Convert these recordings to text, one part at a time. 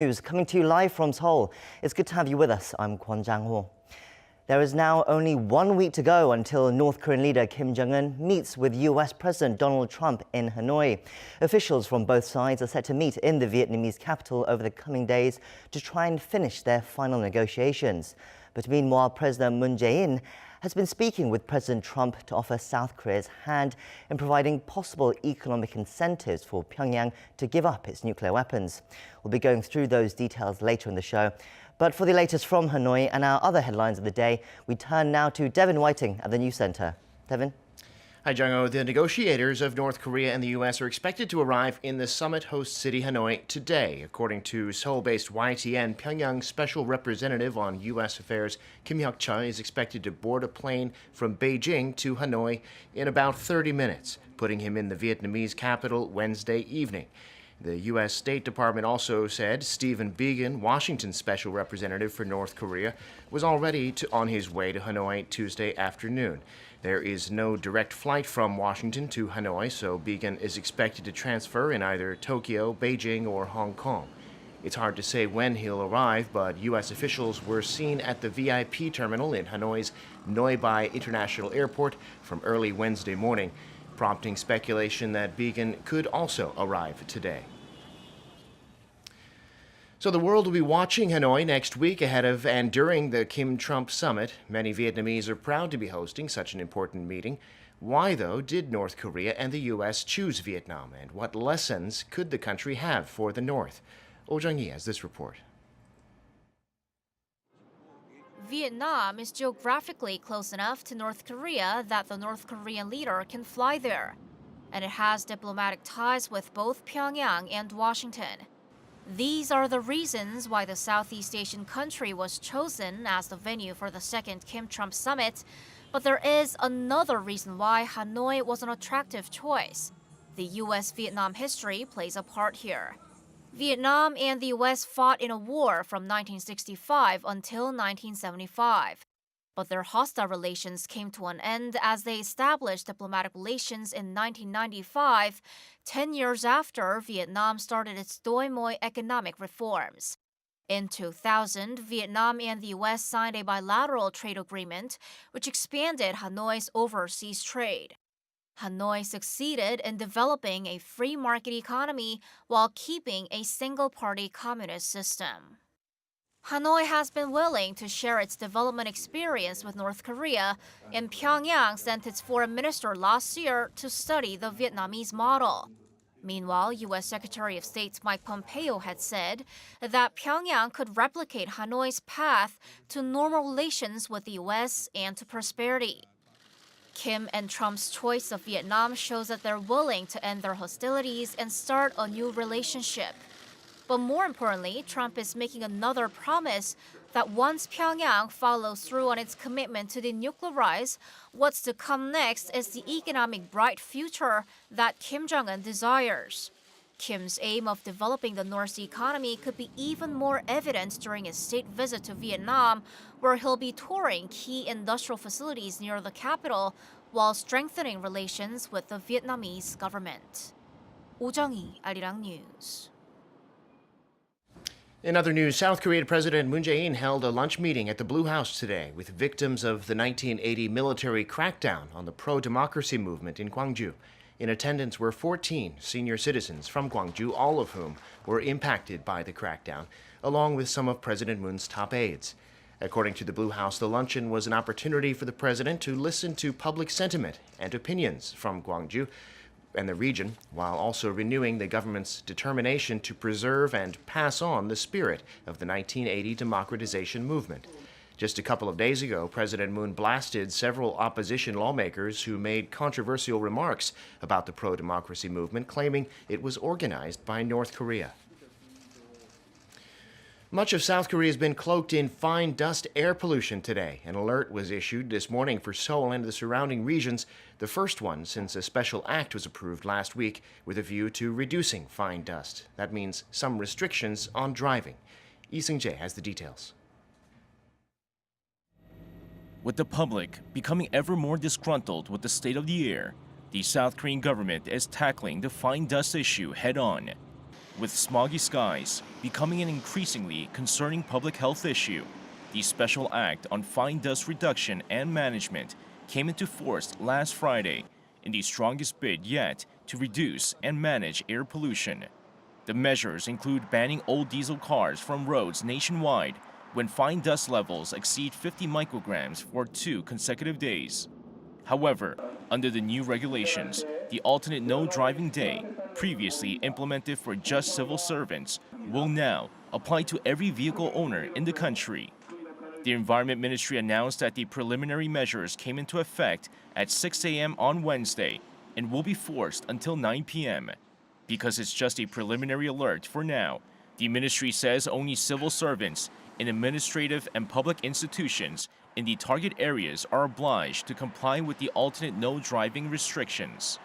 News coming to you live from Seoul. It's good to have you with us. I'm Gwangju. There is now only 1 week to go until North Korean leader Kim Jong-un meets with U.S. President Donald Trump in Hanoi. Officials from both sides are set to meet in the Vietnamese capital over the coming days to try and finish their final negotiations. But meanwhile, President Jaein has been speaking with President Trump to offer South Korea's hand in providing possible economic incentives for Pyongyang to give up its nuclear weapons. We'll be going through those details later in the show. But for the latest from Hanoi and our other headlines of the day, we turn now to Devin Whiting at the News Center. Devin? Hi, Jung-ho. The negotiators of North Korea and the U.S. are expected to arrive in the summit host city Hanoi today. According to Seoul-based YTN, Pyongyang's special representative on U.S. affairs, Kim Hyuk-cha, is expected to board a plane from Beijing to Hanoi in about 30 minutes, putting him in the Vietnamese capital Wednesday evening. The U.S. State Department also said Stephen Biegun, Washington's special representative for North Korea, was already on his way to Hanoi Tuesday afternoon. There is no direct flight from Washington to Hanoi, so Biegun is expected to transfer in either Tokyo, Beijing, or Hong Kong. It's hard to say when he'll arrive, but U.S. officials were seen at the VIP terminal in Hanoi's Noi Bai International Airport from early Wednesday morning, prompting speculation that Biegun could also arrive today. So the world will be watching Hanoi next week ahead of and during the Kim-Trump summit. Many Vietnamese are proud to be hosting such an important meeting. Why, though, did North Korea and the U.S. choose Vietnam, and what lessons could the country have for the North? Oh Jung-hee has this report. Vietnam is geographically close enough to North Korea that the North Korean leader can fly there. And it has diplomatic ties with both Pyongyang and Washington. These are the reasons why the Southeast Asian country was chosen as the venue for the second Kim-Trump summit. But there is another reason why Hanoi was an attractive choice. The U.S.-Vietnam history plays a part here. Vietnam and the U.S. fought in a war from 1965 until 1975. But their hostile relations came to an end as they established diplomatic relations in 1995, 10 years after Vietnam started its Doi Moi economic reforms. In 2000, Vietnam and the U.S. signed a bilateral trade agreement which expanded Hanoi's overseas trade. Hanoi succeeded in developing a free market economy while keeping a single-party communist system. Hanoi has been willing to share its development experience with North Korea, and Pyongyang sent its foreign minister last year to study the Vietnamese model. Meanwhile, U.S. Secretary of State Mike Pompeo had said that Pyongyang could replicate Hanoi's path to normal relations with the U.S. and to prosperity. Kim and Trump's choice of Vietnam shows that they're willing to end their hostilities and start a new relationship. But more importantly, Trump is making another promise that once Pyongyang follows through on its commitment to denuclearize, what's to come next is the economic bright future that Kim Jong-un desires. Kim's aim of developing the North's economy could be even more evident during his state visit to Vietnam, where he'll be touring key industrial facilities near the capital while strengthening relations with the Vietnamese government. Oh Jung-hee, Arirang News. In other news, South Korean President Moon Jae-in held a lunch meeting at the Blue House today with victims of the 1980 military crackdown on the pro-democracy movement in Gwangju. In attendance were 14 senior citizens from Gwangju, all of whom were impacted by the crackdown, along with some of President Moon's top aides. According to the Blue House, the luncheon was an opportunity for the president to listen to public sentiment and opinions from Gwangju and the region, while also renewing the government's determination to preserve and pass on the spirit of the 1980 democratization movement. Just a couple of days ago, President Moon blasted several opposition lawmakers who made controversial remarks about the pro-democracy movement, claiming it was organized by North Korea. Much of South Korea has been cloaked in fine dust air pollution today. An alert was issued this morning for Seoul and the surrounding regions, the first one since a special act was approved last week with a view to reducing fine dust. That means some restrictions on driving. Lee Seung-jae has the details. With the public becoming ever more disgruntled with the state of the air, the South Korean government is tackling the fine dust issue head-on. With smoggy skies becoming an increasingly concerning public health issue, the Special Act on Fine Dust Reduction and Management came into force last Friday in the strongest bid yet to reduce and manage air pollution. The measures include banning old diesel cars from roads nationwide when fine dust levels exceed 50 micrograms for 2 consecutive days. However, under the new regulations, the alternate no driving day, previously implemented for just civil servants, will now apply to every vehicle owner in the country. The Environment Ministry announced that the preliminary measures came into effect at 6 a.m. on Wednesday and will be forced until 9 p.m. Because it's just a preliminary alert for now, the ministry says only civil servants in administrative and public institutions in the target areas are obliged to comply with the alternate no driving restrictions.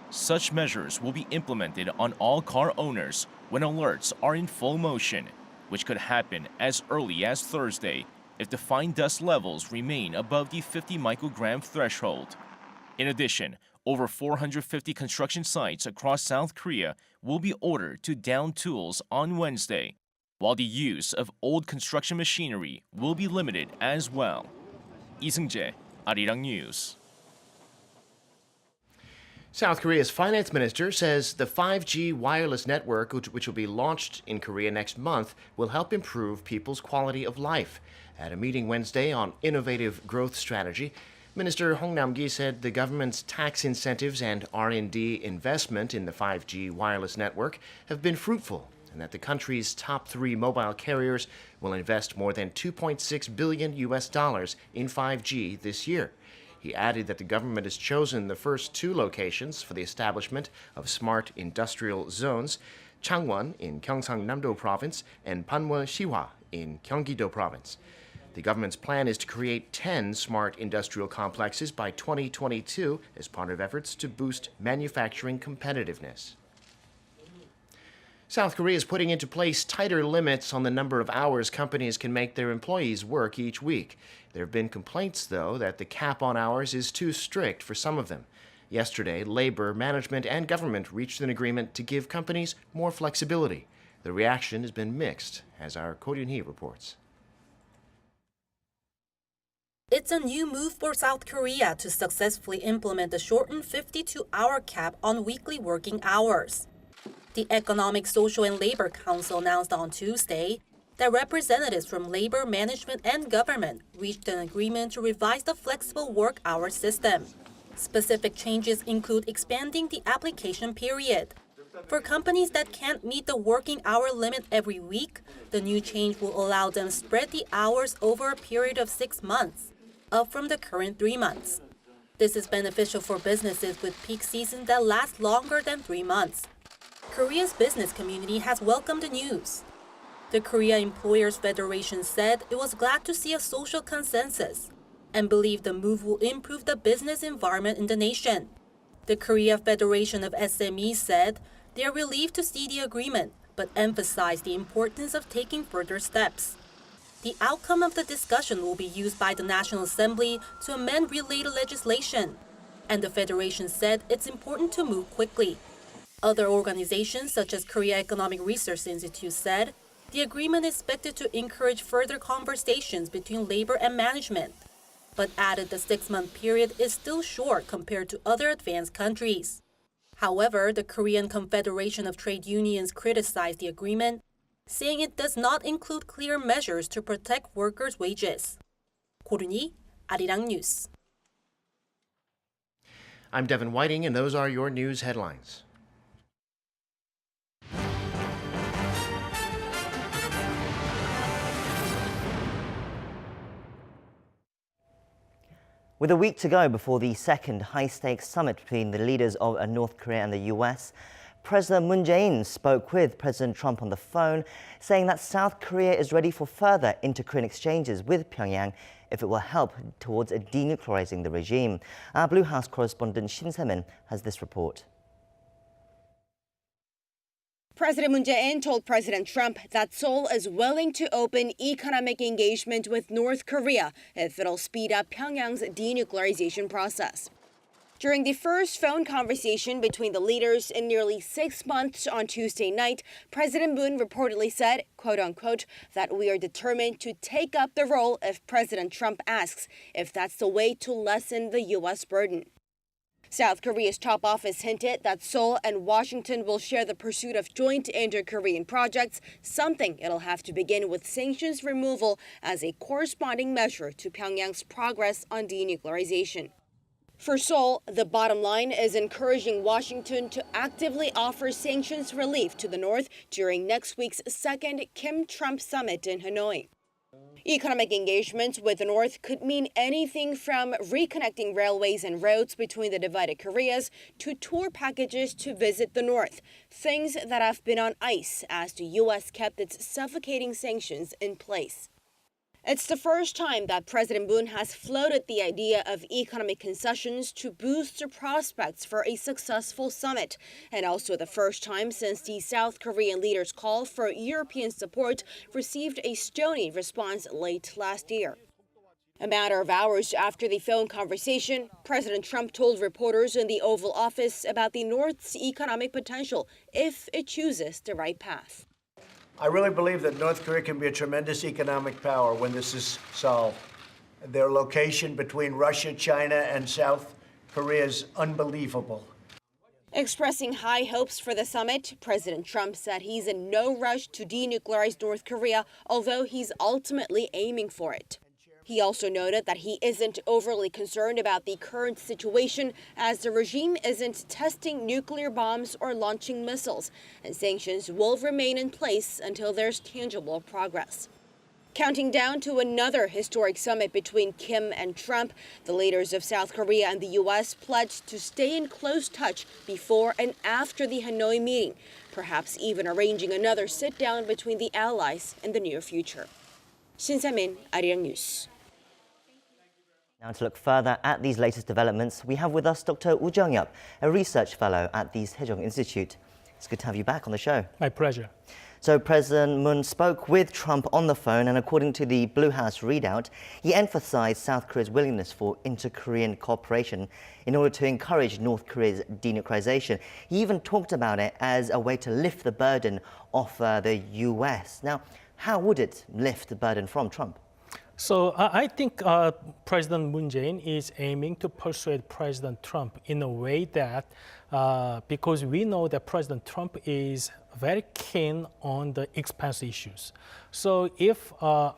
Such measures will be implemented on all car owners when alerts are in full motion, which could happen as early as Thursday if the fine dust levels remain above the 50 microgram threshold. In addition, over 450 construction sites across South Korea will be ordered to down tools on Wednesday, while the use of old construction machinery will be limited as well. Lee Seung-jae, Arirang News. South Korea's finance minister says the 5G wireless network, which will be launched in Korea next month, will help improve people's quality of life. At a meeting Wednesday on innovative growth strategy, Minister Hong Nam-gi said the government's tax incentives and R&D investment in the 5G wireless network have been fruitful, and that the country's top 3 mobile carriers will invest more than $2.6 billion in 5G this year. He added that the government has chosen the first 2 locations for the establishment of smart industrial zones, Changwon in Gyeongsang-Namdo Province and Panwon-Siwa in Gyeonggi-do Province. The government's plan is to create 10 smart industrial complexes by 2022 as part of efforts to boost manufacturing competitiveness. South Korea is putting into place tighter limits on the number of hours companies can make their employees work each week. There have been complaints, though, that the cap on hours is too strict for some of them. Yesterday, labor, management, and government reached an agreement to give companies more flexibility. The reaction has been mixed, as our Ko Ryun-hee reports. It's a new move for South Korea to successfully implement the shortened 52-hour cap on weekly working hours. The Economic, Social, and Labor Council announced on Tuesday that representatives from labor, management, and government reached an agreement to revise the flexible work hour system. Specific changes include expanding the application period. For companies that can't meet the working hour limit every week, the new change will allow them to spread the hours over a period of 6 months, up from the current 3 months. This is beneficial for businesses with peak seasons that last longer than 3 months. Korea's business community has welcomed the news. The Korea Employers Federation said it was glad to see a social consensus and believed the move will improve the business environment in the nation. The Korea Federation of SMEs said they are relieved to see the agreement, but emphasized the importance of taking further steps. The outcome of the discussion will be used by the National Assembly to amend related legislation, and the Federation said it's important to move quickly. Other organizations, such as Korea Economic Research Institute, said the agreement is expected to encourage further conversations between labor and management, but added the 6-month period is still short compared to other advanced countries. However, the Korean Confederation of Trade Unions criticized the agreement, saying it does not include clear measures to protect workers' wages. Ko Ryun-hee, Arirang News. I'm Devin Whiting, and those are your news headlines. With a week to go before the second high-stakes summit between the leaders of North Korea and the U.S., President Moon Jae-in spoke with President Trump on the phone, saying that South Korea is ready for further inter-Korean exchanges with Pyongyang if it will help towards denuclearizing the regime. Our Blue House correspondent Shin Se-min has this report. President Moon Jae-in told President Trump that Seoul is willing to open economic engagement with North Korea if it'll speed up Pyongyang's denuclearization process. During the first phone conversation between the leaders in nearly 6 months on Tuesday night, President Moon reportedly said, quote unquote, that we are determined to take up the role if President Trump asks, if that's the way to lessen the U.S. burden. South Korea's top office hinted that Seoul and Washington will share the pursuit of joint inter-Korean projects, something it'll have to begin with sanctions removal as a corresponding measure to Pyongyang's progress on denuclearization. For Seoul, the bottom line is encouraging Washington to actively offer sanctions relief to the North during next week's second Kim-Trump summit in Hanoi. Economic engagements with the North could mean anything from reconnecting railways and roads between the divided Koreas to tour packages to visit the North, things that have been on ice as the U.S. kept its suffocating sanctions in place. It's the first time that President Moon has floated the idea of economic concessions to boost the prospects for a successful summit, and also the first time since the South Korean leader's call for European support received a stony response late last year. A matter of hours after the phone conversation, President Trump told reporters in the Oval Office about the North's economic potential if it chooses the right path. I really believe that North Korea can be a tremendous economic power when this is solved. Their location between Russia, China, and South Korea is unbelievable. Expressing high hopes for the summit, President Trump said he's in no rush to denuclearize North Korea, although he's ultimately aiming for it. He also noted that he isn't overly concerned about the current situation as the regime isn't testing nuclear bombs or launching missiles, and sanctions will remain in place until there's tangible progress. Counting down to another historic summit between Kim and Trump, the leaders of South Korea and the U.S. pledged to stay in close touch before and after the Hanoi meeting, perhaps even arranging another sit-down between the allies in the near future. Shin Se-min, Arirang News. Now to look further at these latest developments, we have with us Dr. Woo Jung-yup, a research fellow at the Sejong Institute. It's good to have you back on the show. My pleasure. So President Moon spoke with Trump on the phone, and according to the Blue House readout, he emphasized South Korea's willingness for inter-Korean cooperation in order to encourage North Korea's denuclearization. He even talked about it as a way to lift the burden off the U.S. Now, how would it lift the burden from Trump? So I think President Moon Jae-in is aiming to persuade President Trump in a way that, because we know that President Trump is very keen on the expense issues. So if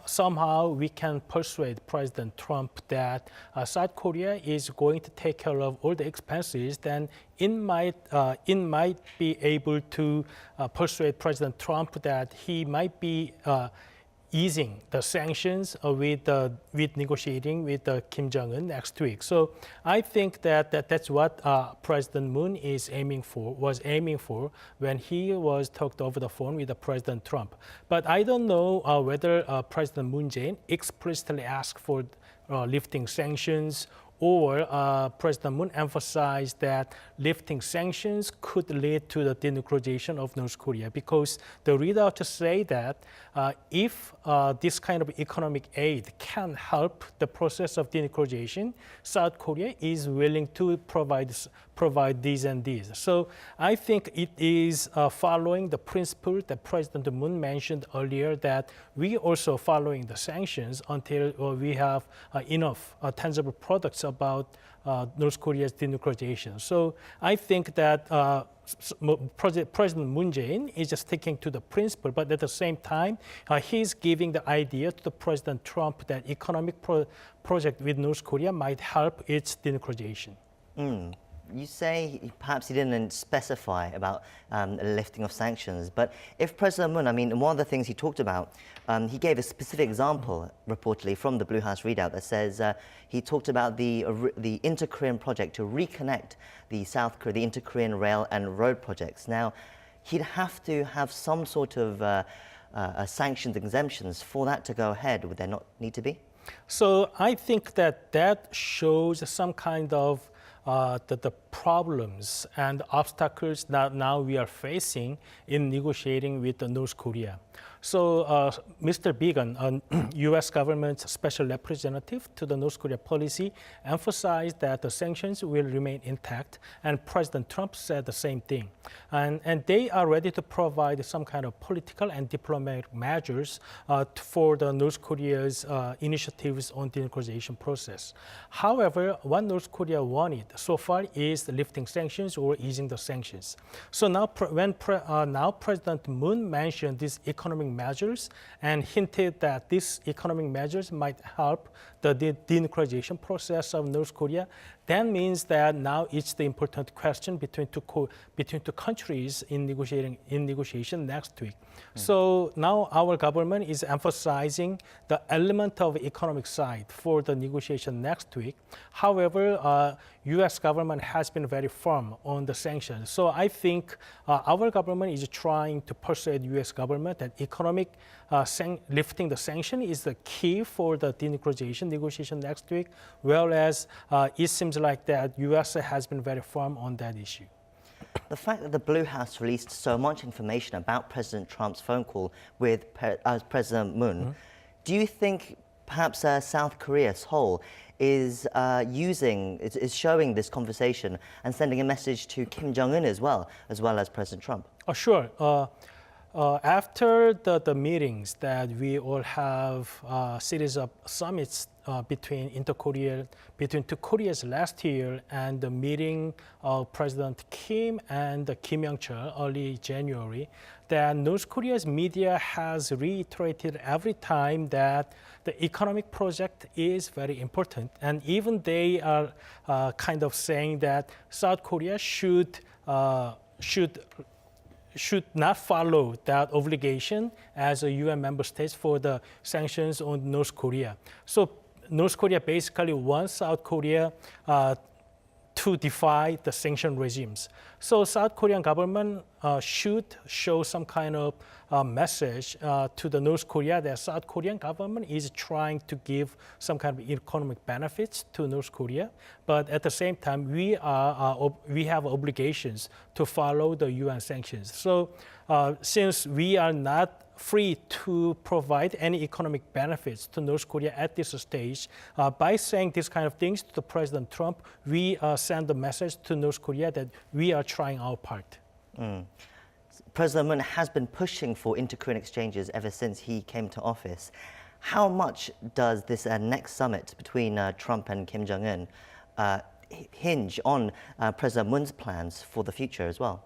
somehow we can persuade President Trump that South Korea is going to take care of all the expenses, then it might be able to persuade President Trump that he might be easing the sanctions with negotiating with Kim Jong-un next week. So I think that's what President Moon was aiming for when he was talked over the phone with President Trump. But I don't know whether President Moon Jae-in explicitly asked for lifting sanctions, or President Moon emphasized that lifting sanctions could lead to the denuclearization of North Korea, because the readout say that if this kind of economic aid can help the process of denuclearization, South Korea is willing to provide these and these. So I think it is following the principle that President Moon mentioned earlier, that we also following the sanctions until we have enough tangible products about North Korea's denuclearization. So I think that President Moon Jae-in is just sticking to the principle, but at the same time, he's giving the idea to the President Trump that economic project with North Korea might help its denuclearization. You say perhaps he didn't specify about lifting of sanctions, but if President Moon, I mean, one of the things he talked about, he gave a specific example, reportedly, from the Blue House readout that says he talked about the inter-Korean project to reconnect the inter-Korean rail and road projects. Now, he'd have to have some sort of sanctions exemptions for that to go ahead. Would there not need to be? So I think that shows some kind of the problems and obstacles that now we are facing in negotiating with North Korea. So Mr. Biegun, U.S. government's special representative to the North Korea policy, emphasized that the sanctions will remain intact, and President Trump said the same thing. And they are ready to provide some kind of political and diplomatic measures for the North Korea's initiatives on the denuclearization process. However, what North Korea wanted so far is lifting sanctions or easing the sanctions. So now, now President Moon mentioned these economic measures and hinted that these economic measures might help the denuclearization process of North Korea. That means that now it's the important question between two countries in negotiation next week. So now our government is emphasizing the element of economic side for the negotiation next week. However, U.S. government has been very firm on the sanctions. So I think our government is trying to persuade U.S. government that economic lifting the sanction is the key for the denuclearization negotiation next week, whereas it seems like that U.S. has been very firm on that issue. The fact that the Blue House released so much information about President Trump's phone call with President Moon, do you think perhaps South Korea, Seoul, is showing this conversation and sending a message to Kim Jong-un as well as President Trump? Sure. After the meetings that we all have, series of summits between two Koreas last year, and the meeting of President Kim and Kim Young-chul early January, that North Korea's media has reiterated every time that the economic project is very important, and even they are kind of saying that South Korea should not follow that obligation as a UN member state for the sanctions on North Korea. So North Korea basically wants South Korea to defy the sanction regimes. So South Korean government should show some kind of message to the North Korea that South Korean government is trying to give some kind of economic benefits to North Korea, but at the same time we have obligations to follow the UN sanctions. So since we are not free to provide any economic benefits to North Korea at this stage, by saying these kind of things to President Trump, we send a message to North Korea that we are trying our part. President Moon has been pushing for inter-Korean exchanges ever since he came to office. How much does this next summit between Trump and Kim Jong-un hinge on President Moon's plans for the future as well?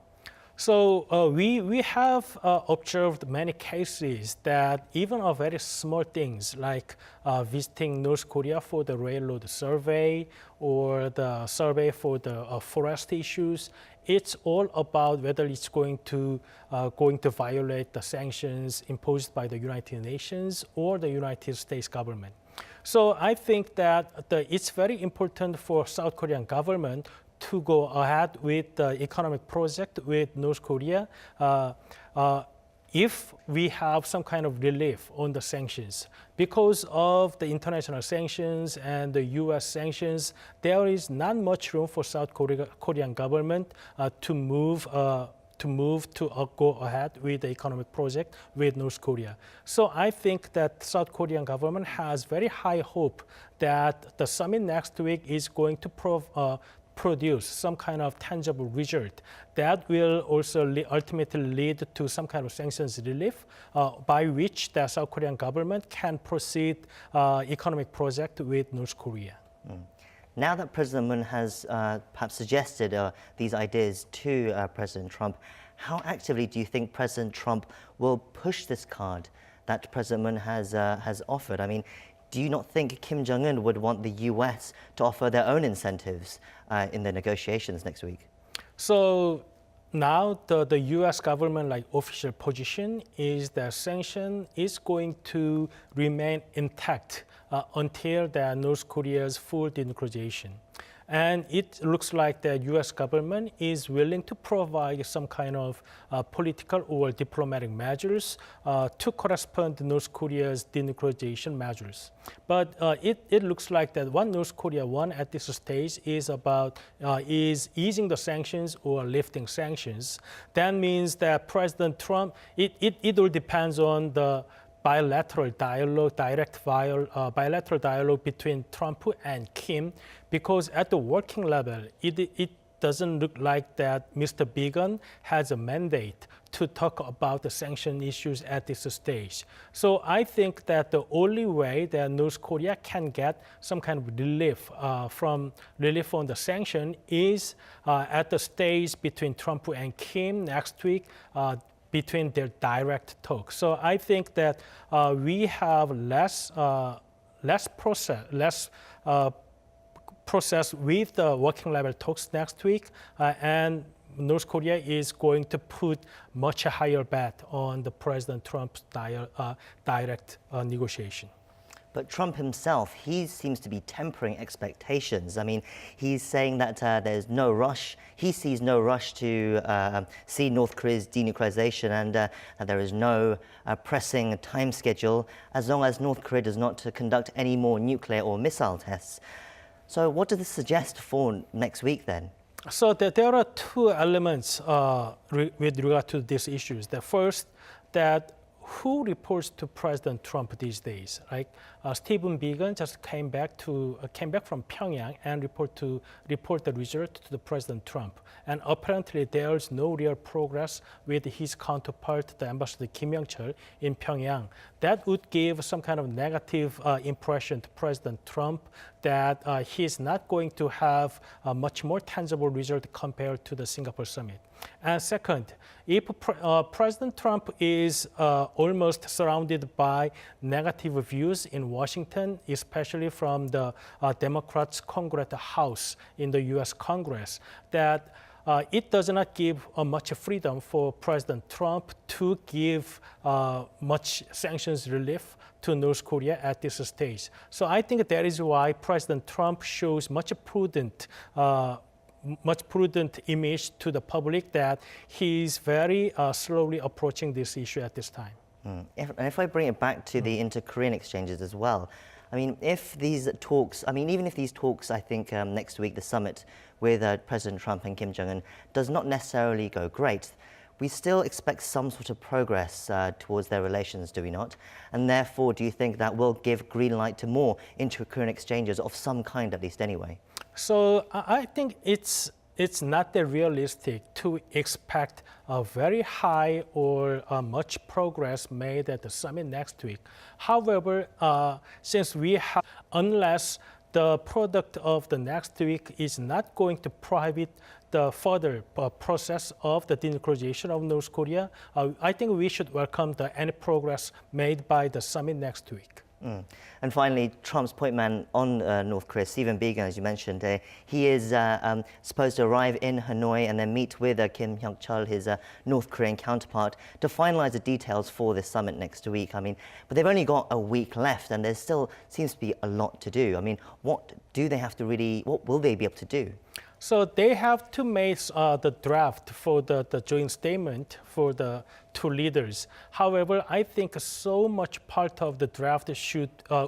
So we have observed many cases that even very small things like visiting North Korea for the railroad survey or the survey for the forest issues, it's all about whether it's going to violate the sanctions imposed by the United Nations or the United States government. So I think that it's very important for South Korean government to go ahead with the economic project with North Korea if we have some kind of relief on the sanctions. Because of the international sanctions and the U.S. sanctions, there is not much room for South Korean government to go ahead with the economic project with North Korea. So I think that South Korean government has very high hope that the summit next week is going to produce some kind of tangible result that will also ultimately lead to some kind of sanctions relief by which the South Korean government can proceed economic project with North Korea. Now that President Moon has perhaps suggested these ideas to President Trump, how actively do you think President Trump will push this card that President Moon has offered? I mean, do you not think Kim Jong-un would want the U.S. to offer their own incentives in the negotiations next week? So now the U.S. government official position is that sanction is going to remain intact until the North Korea's full denuclearization. And it looks like the U.S. government is willing to provide some kind of political or diplomatic measures to correspond to North Korea's denuclearization measures. But it looks like that what North Korea wants at this stage is easing the sanctions or lifting sanctions. That means that President Trump, it all depends on the bilateral dialogue, bilateral dialogue between Trump and Kim, because at the working level, it doesn't look like that Mr. Biden has a mandate to talk about the sanction issues at this stage. So I think that the only way that North Korea can get some kind of relief on the sanction is at the stage between Trump and Kim next week, between their direct talks. So I think that we have less process with the working level talks next week, and North Korea is going to put much higher bet on the President Trump's direct negotiation. But Trump himself, he seems to be tempering expectations. I mean, he's saying that there's no rush. He sees no rush to see North Korea's denuclearization, and that there is no pressing time schedule as long as North Korea does not conduct any more nuclear or missile tests. So what does this suggest for next week then? So there are two elements with regard to these issues. The first, that who reports to President Trump these days, right? Stephen Biegun just came back from Pyongyang and report the result to the President Trump. And apparently there's no real progress with his counterpart, the Ambassador Kim Young-chul in Pyongyang. That would give some kind of negative impression to President Trump that he is not going to have a much more tangible result compared to the Singapore summit. And second, if President Trump is almost surrounded by negative views in Washington, especially from the Democrats' Congress House in the U.S. Congress, that it does not give much freedom for President Trump to give much sanctions relief to North Korea at this stage. So I think that is why President Trump shows much prudent image to the public that he's very slowly approaching this issue at this time. If I bring it back to the inter-Korean exchanges as well, I mean, even if these talks, I think next week, the summit with President Trump and Kim Jong-un does not necessarily go great, we still expect some sort of progress towards their relations, do we not? And therefore, do you think that will give green light to more inter-Korean exchanges of some kind, at least anyway? So I think it's not that realistic to expect a very high or much progress made at the summit next week. However, since unless the product of the next week is not going to prohibit the further process of the denuclearization of North Korea, I think we should welcome any progress made by the summit next week. And finally, Trump's point man on North Korea, Stephen Biegun, as you mentioned, he is supposed to arrive in Hanoi and then meet with Kim Young-chul, his North Korean counterpart, to finalize the details for this summit next week. I mean, but they've only got a week left, and there still seems to be a lot to do. I mean, what will they be able to do? So they have to make the draft for the joint statement for the two leaders. However, I think so much part of the draft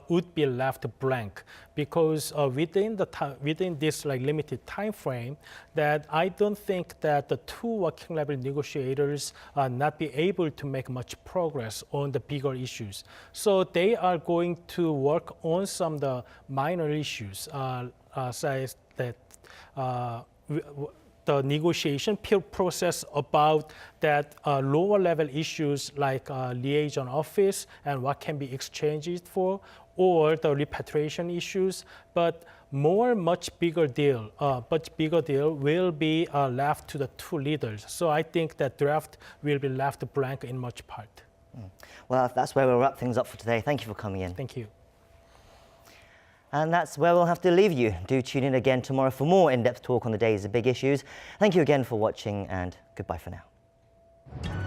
would be left blank, because within this limited time frame, that I don't think that the two working level negotiators not be able to make much progress on the bigger issues. So they are going to work on some of the minor issues, such that the negotiation process about that lower level issues like liaison office and what can be exchanged for, or the repatriation issues. But much bigger deal will be left to the two leaders. So I think that draft will be left blank in much part. Well, that's where we'll wrap things up for today. Thank you for coming in. Thank you. And that's where we'll have to leave you. Do tune in again tomorrow for more in-depth talk on the day's big issues. Thank you again for watching, and goodbye for now.